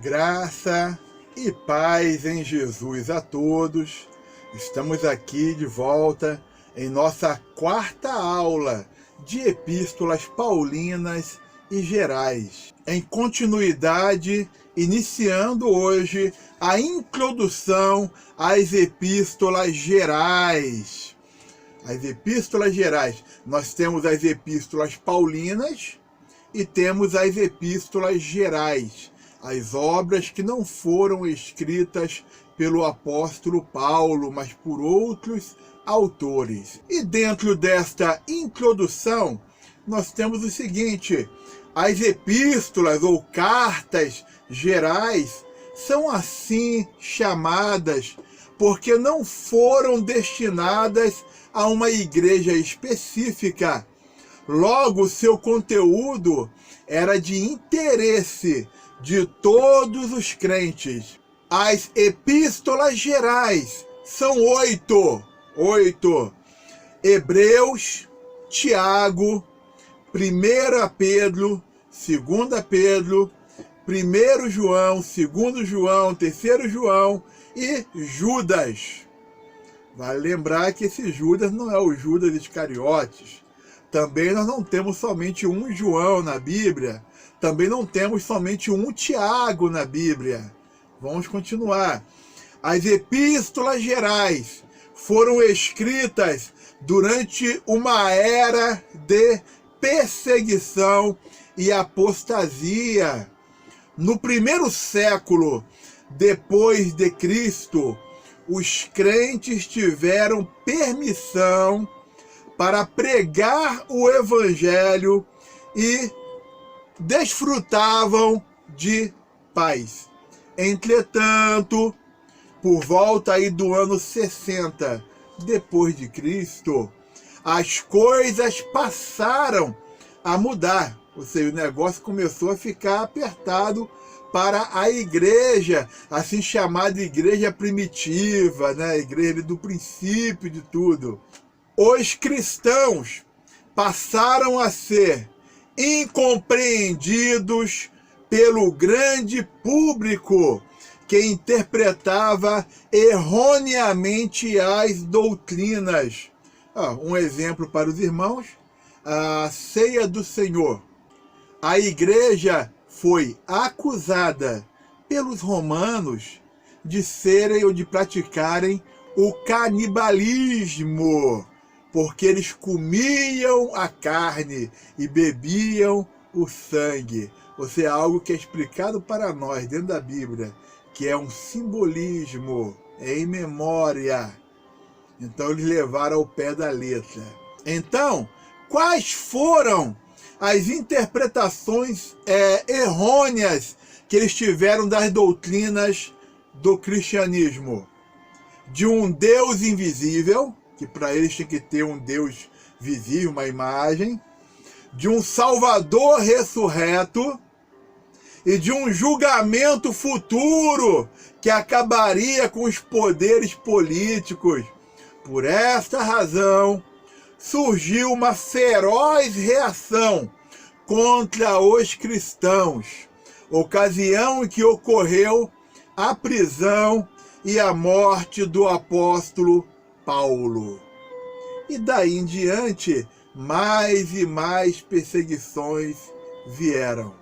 Graça e paz em Jesus a todos. Estamos aqui de volta em nossa quarta aula de epístolas paulinas e gerais. Em continuidade, iniciando hoje a introdução às epístolas gerais. As epístolas gerais, nós temos as epístolas paulinas e temos as epístolas gerais, as obras que não foram escritas pelo apóstolo Paulo, mas por outros autores. E dentro desta introdução, nós temos o seguinte: as epístolas ou cartas gerais são assim chamadas porque não foram destinadas a uma igreja específica. Logo, seu conteúdo era de interesse de todos os crentes. As epístolas gerais são oito: Hebreus, Tiago, 1 Pedro, 2 Pedro, 1 João, 2 João, 3 João e Judas. Vale lembrar que esse Judas não é o Judas Iscariotes. Também nós não temos somente um João na Bíblia. Também não temos somente um Tiago na Bíblia. Vamos continuar. As epístolas gerais foram escritas durante uma era de perseguição e apostasia. No primeiro século depois de Cristo, os crentes tiveram permissão para pregar o evangelho e desfrutavam de paz. Entretanto, por volta aí do ano 60 depois de Cristo, as coisas passaram a mudar. Ou seja, o negócio começou a ficar apertado para a igreja, assim chamada igreja primitiva, né? A igreja do princípio de tudo. Os cristãos passaram a ser incompreendidos pelo grande público que interpretava erroneamente as doutrinas. Um exemplo para os irmãos: a ceia do Senhor. A igreja foi acusada pelos romanos de serem ou de praticarem o canibalismo, porque eles comiam a carne e bebiam o sangue. Ou seja, algo que é explicado para nós dentro da Bíblia, que é um simbolismo, é em memória. Então eles levaram ao pé da letra. Então, quais foram as interpretações errôneas que eles tiveram das doutrinas do cristianismo? De um Deus invisível, que para eles tinha que ter um Deus visível, uma imagem, de um Salvador ressurreto e de um julgamento futuro que acabaria com os poderes políticos. Por esta razão, surgiu uma feroz reação contra os cristãos, ocasião em que ocorreu a prisão e a morte do apóstolo Paulo. E daí em diante, mais e mais perseguições vieram.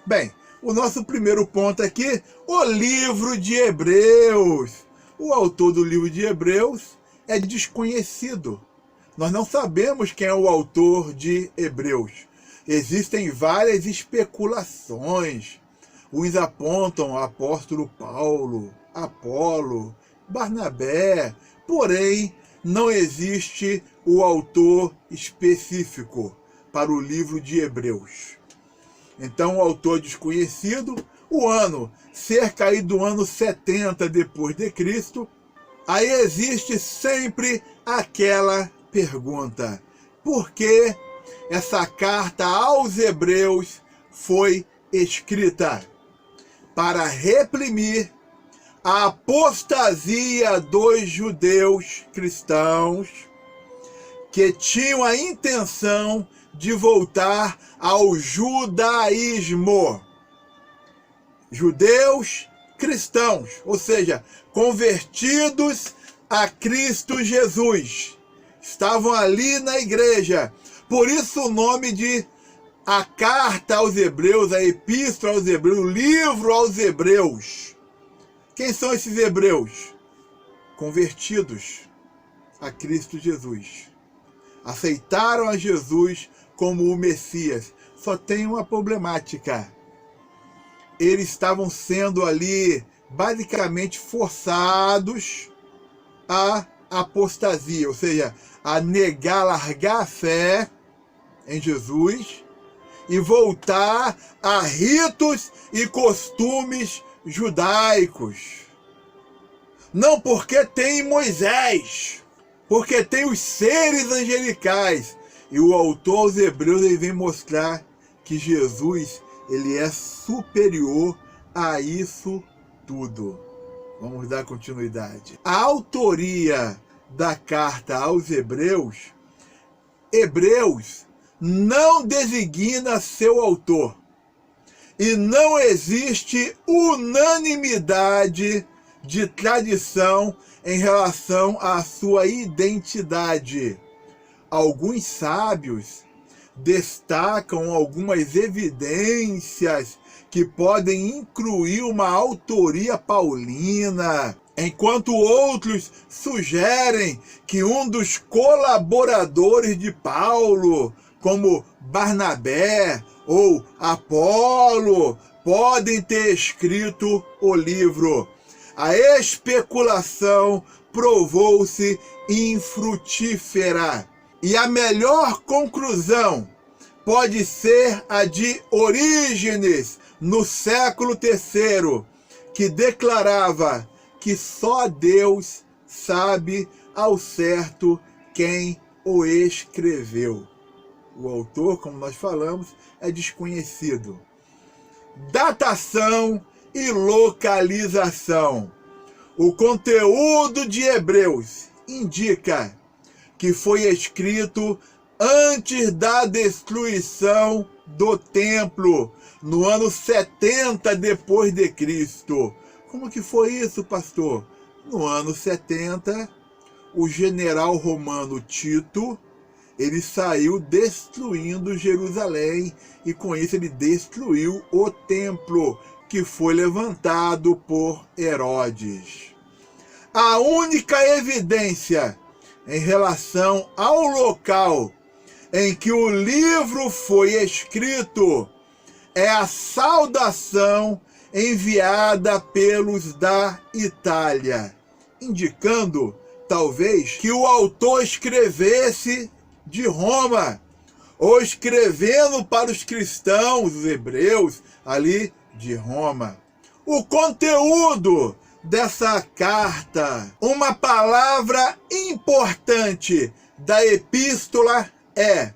Bem, o nosso primeiro ponto aqui, o livro de Hebreus. O autor do livro de Hebreus é desconhecido. Nós não sabemos quem é o autor de Hebreus. Existem várias especulações. Uns apontam apóstolo Paulo, Apolo, Barnabé, porém não existe o autor específico para o livro de Hebreus. Então, o autor desconhecido, o ano, cerca aí do ano 70 depois de Cristo. Aí existe sempre aquela pergunta: por que essa carta aos Hebreus foi escrita? Para reprimir a apostasia dos judeus cristãos que tinham a intenção de voltar ao judaísmo. judeus, cristãos, ou seja, convertidos a Cristo Jesus. Estavam ali na igreja. Por isso o nome de a carta aos Hebreus, a epístola aos Hebreus, o livro aos Hebreus. Quem são esses hebreus? Convertidos a Cristo Jesus. Aceitaram a Jesus como o Messias. Só tem uma problemática. Eles estavam sendo ali basicamente forçados à apostasia, ou seja, a negar, largar a fé em Jesus e voltar a ritos e costumes judaicos. Não porque tem Moisés, porque tem os seres angelicais. E o autor aos Hebreus ele vem mostrar que Jesus ele é superior a isso tudo. Vamos dar continuidade. A autoria da carta aos Hebreus, não designa seu autor. E não existe unanimidade de tradição em relação à sua identidade. Alguns sábios destacam algumas evidências que podem incluir uma autoria paulina, enquanto outros sugerem que um dos colaboradores de Paulo, como Barnabé ou Apolo, podem ter escrito o livro. A especulação provou-se infrutífera. E a melhor conclusão pode ser a de Orígenes, no século III, que declarava que só Deus sabe ao certo quem o escreveu. O autor, como nós falamos, é desconhecido. Datação e localização. O conteúdo de Hebreus indica que foi escrito antes da destruição do templo, no ano 70 depois de Cristo. Como que foi isso, pastor? No ano 70, o general romano Tito, ele saiu destruindo Jerusalém e com isso ele destruiu o templo que foi levantado por Herodes. A única evidência em relação ao local em que o livro foi escrito é a saudação enviada pelos da Itália, indicando, talvez, que o autor escrevesse de Roma, ou escrevendo para os cristãos, os hebreus, ali de Roma. O conteúdo dessa carta, uma palavra importante da epístola é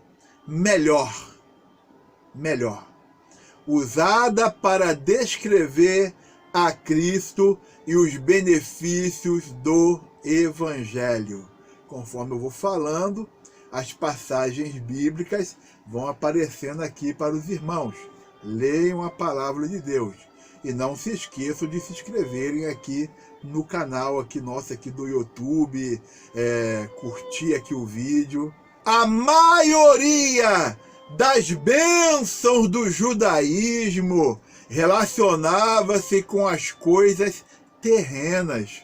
melhor. Melhor. Usada para descrever a Cristo e os benefícios do Evangelho. Conforme eu vou falando, as passagens bíblicas vão aparecendo aqui para os irmãos. Leiam a palavra de Deus. E não se esqueçam de se inscreverem aqui no canal aqui nosso aqui do YouTube, curtir aqui o vídeo. A maioria das bênçãos do judaísmo relacionava-se com as coisas terrenas.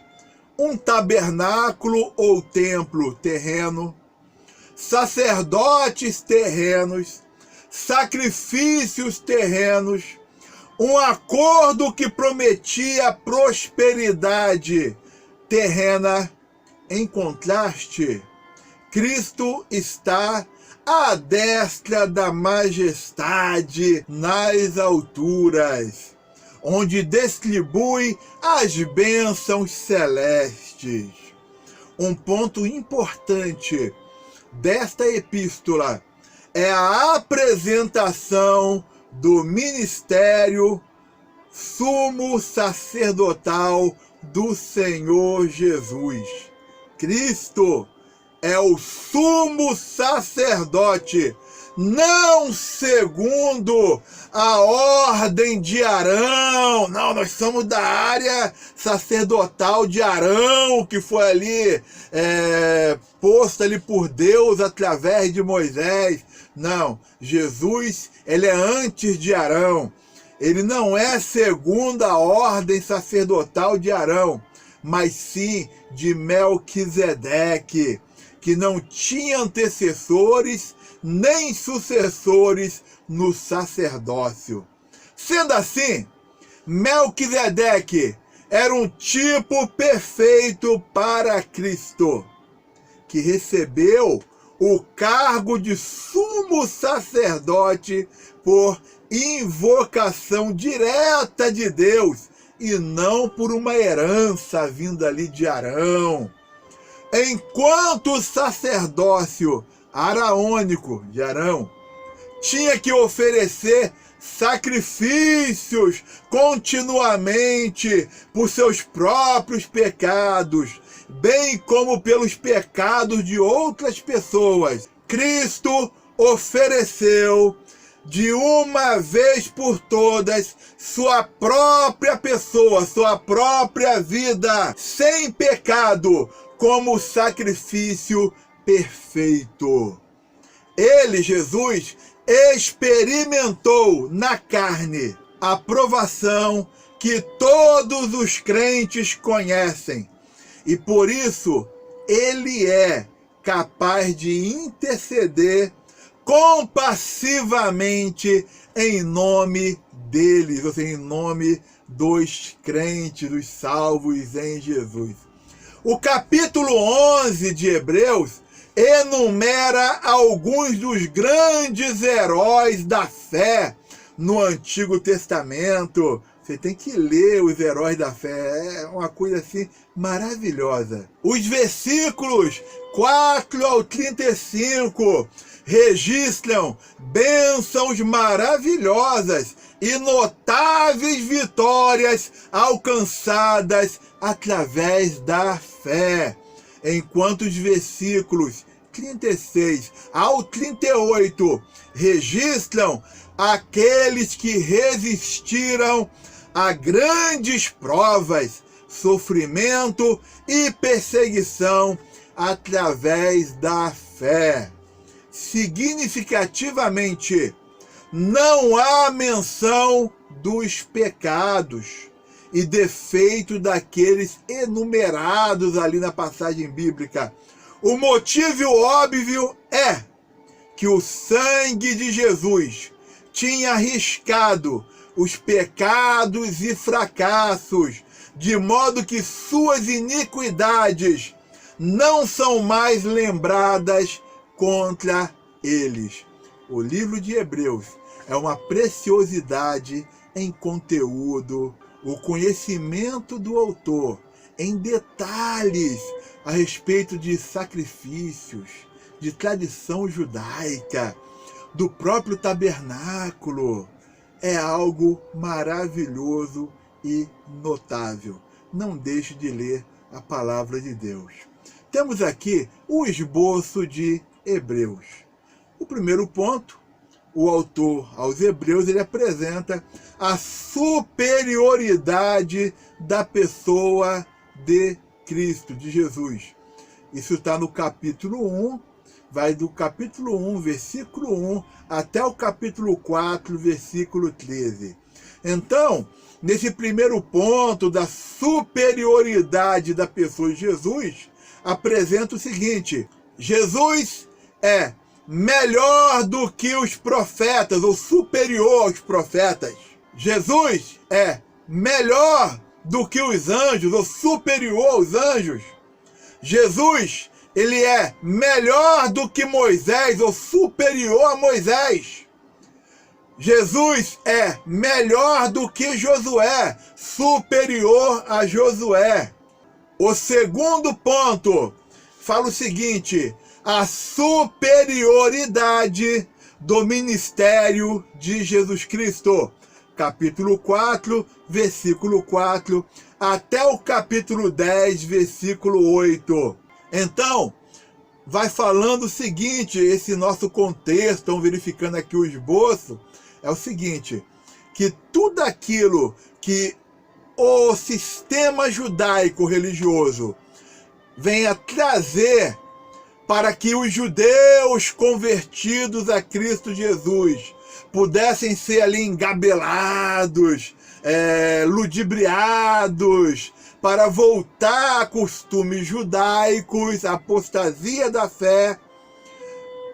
Um tabernáculo ou templo terreno, sacerdotes terrenos, sacrifícios terrenos, um acordo que prometia prosperidade terrena. Em contraste, Cristo está à destra da majestade nas alturas, onde distribui as bênçãos celestes. Um ponto importante desta epístola é a apresentação do ministério sumo sacerdotal do Senhor Jesus. Cristo é o sumo sacerdote, não segundo a ordem de Arão. Não, nós somos da área sacerdotal de Arão, que foi ali posto ali por Deus através de Moisés. Não, Jesus, ele é antes de Arão. Ele não é segundo a ordem sacerdotal de Arão, mas sim de Melquisedeque, que não tinha antecessores nem sucessores no sacerdócio. Sendo assim, Melquisedeque era um tipo perfeito para Cristo, que recebeu o cargo de sumo sacerdote por invocação direta de Deus e não por uma herança vinda ali de Arão. Enquanto o sacerdócio araônico de Arão tinha que oferecer sacrifícios continuamente por seus próprios pecados, bem como pelos pecados de outras pessoas, Cristo ofereceu de uma vez por todas sua própria pessoa, sua própria vida, sem pecado, como sacrifício perfeito. Ele, Jesus, experimentou na carne a provação que todos os crentes conhecem, e por isso ele é capaz de interceder compassivamente em nome deles, ou seja, em nome dos crentes, dos salvos em Jesus. O capítulo 11 de Hebreus enumera alguns dos grandes heróis da fé no Antigo Testamento. Você tem que ler os heróis da fé, é uma coisa assim maravilhosa. Os versículos 4 ao 35 registram bênçãos maravilhosas e notáveis vitórias alcançadas através da fé, enquanto os versículos 36 ao 38 registram aqueles que resistiram a grandes provas, sofrimento e perseguição através da fé. Significativamente, não há menção dos pecados e defeitos daqueles enumerados ali na passagem bíblica. O motivo óbvio é que o sangue de Jesus tinha riscado os pecados e fracassos, de modo que suas iniquidades não são mais lembradas contra eles. O livro de Hebreus é uma preciosidade em conteúdo, o conhecimento do autor em detalhes a respeito de sacrifícios, de tradição judaica, do próprio tabernáculo. É algo maravilhoso e notável. Não deixe de ler a palavra de Deus. Temos aqui o esboço de Hebreus. O primeiro ponto, o autor aos Hebreus, ele apresenta a superioridade da pessoa de Cristo, de Jesus. Isso está no capítulo 1, vai do capítulo 1, versículo 1, até o capítulo 4, versículo 13. Então, nesse primeiro ponto da superioridade da pessoa de Jesus, apresenta o seguinte: Jesus é melhor do que os profetas, ou superior aos profetas. Jesus é melhor do que os anjos, ou superior aos anjos. Jesus, ele é melhor do que Moisés, ou superior a Moisés. Jesus é melhor do que Josué, superior a Josué. O segundo ponto fala o seguinte: a superioridade do ministério de Jesus Cristo. Capítulo 4, versículo 4, até o capítulo 10, versículo 8. Então, vai falando o seguinte, esse nosso contexto, estão verificando aqui o esboço, é o seguinte, que tudo aquilo que o sistema judaico religioso venha trazer para que os judeus convertidos a Cristo Jesus pudessem ser ali engabelados, ludibriados, para voltar a costumes judaicos, a apostasia da fé.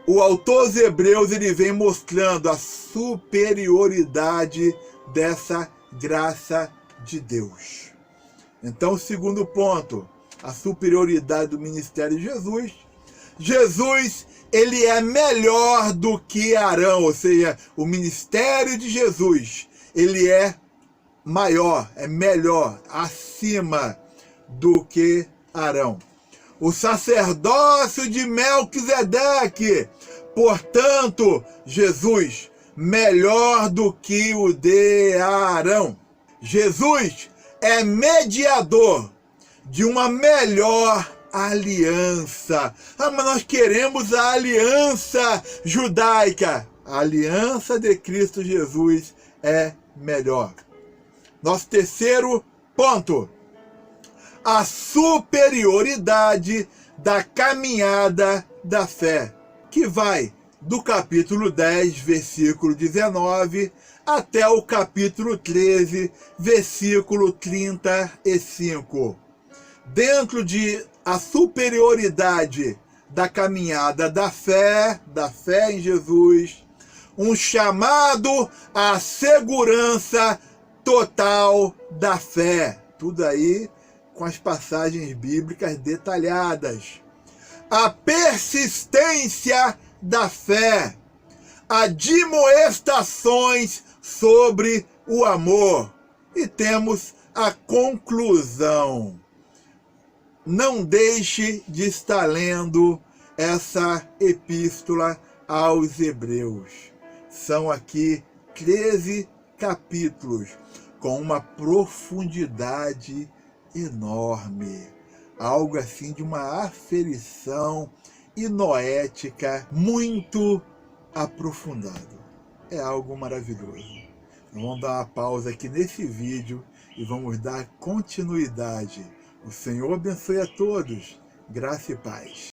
O autor aos Hebreus ele vem mostrando a superioridade dessa graça de Deus. Então, o segundo ponto, a superioridade do ministério de Jesus. Jesus, ele é melhor do que Arão, ou seja, o ministério de Jesus, ele é maior, é melhor, acima do que Arão. O sacerdócio de Melquisedeque, portanto, Jesus, melhor do que o de Arão. Jesus é mediador de uma melhor aliança. Ah, mas nós queremos a aliança judaica. A aliança de Cristo Jesus é melhor. Nosso terceiro ponto, a superioridade da caminhada da fé, que vai do capítulo 10, versículo 19, até o capítulo 13, versículo 35. Dentro de a superioridade da caminhada da fé em Jesus, um chamado à segurança total da fé. Tudo aí com as passagens bíblicas detalhadas. A persistência da fé, admoestações sobre o amor. E temos a conclusão. Não deixe de estar lendo essa epístola aos Hebreus. São aqui 13 capítulos com uma profundidade enorme. Algo assim de uma aferição e noética muito aprofundado. É algo maravilhoso. Vamos dar uma pausa aqui nesse vídeo e vamos dar continuidade. O Senhor abençoe a todos. Graça e paz.